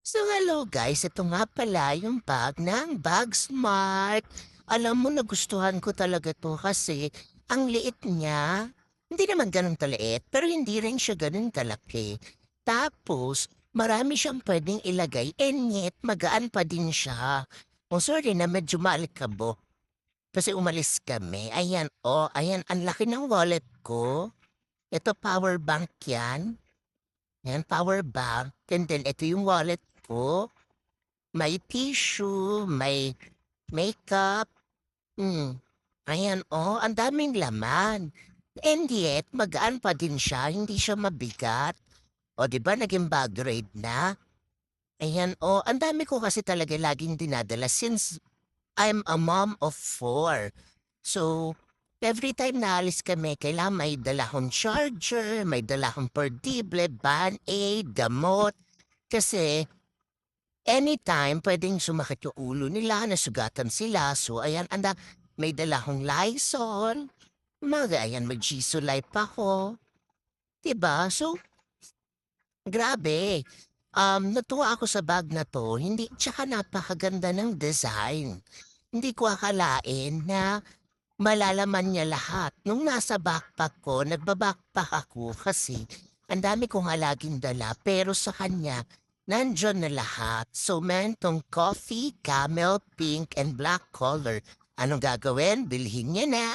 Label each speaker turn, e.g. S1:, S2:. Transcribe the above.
S1: So hello guys, ito nga pala yung bag ng Bag Smart. Alam mo nagustuhan ko talaga 'to kasi ang liit niya. Hindi naman gano'n kaliit, pero hindi rin siya gano'n kalaki. Tapos marami siyang puwedeng ilagay and yet magaan pa din siya. Oh, sorry na medyo maalikabok kasi umalis kami. Ayan, oh, ayan ang laki ng wallet ko. Ito power bank 'yan. Ayan, power bank and then ito yung wallet ko. May tissue, may makeup, ayan, oh, ang daming laman. And yet magaan pa din siya, hindi siya mabigat. Oh, 'di ba naging bag raid na? Ayan, oh, ang dami ko kasi talaga laging dinadala since I'm a mom of 4. So, every time na alis kami kailangan may dala akong charger, may dala akong portable, Band-Aid, gamot, kasi anytime puwedeng sumakit yung ulo nila, nasugatan sila. So ayan, may dala akong Lysol, ayan mag-Gisulife ako, 'di ba? So, grabe, natuwa ako sa bag na 'to, hindi tsaka napakaganda ng design. Hindi ko akalain na malalaman niya lahat. Nung nasa backpack ko, nagba-backpack ako kasi ang dami ko nga laging dala pero sa kanya nandiyan na lahat. So meron tong coffee, camel, pink, and black color. Anong gagawin? Bilhin niya na!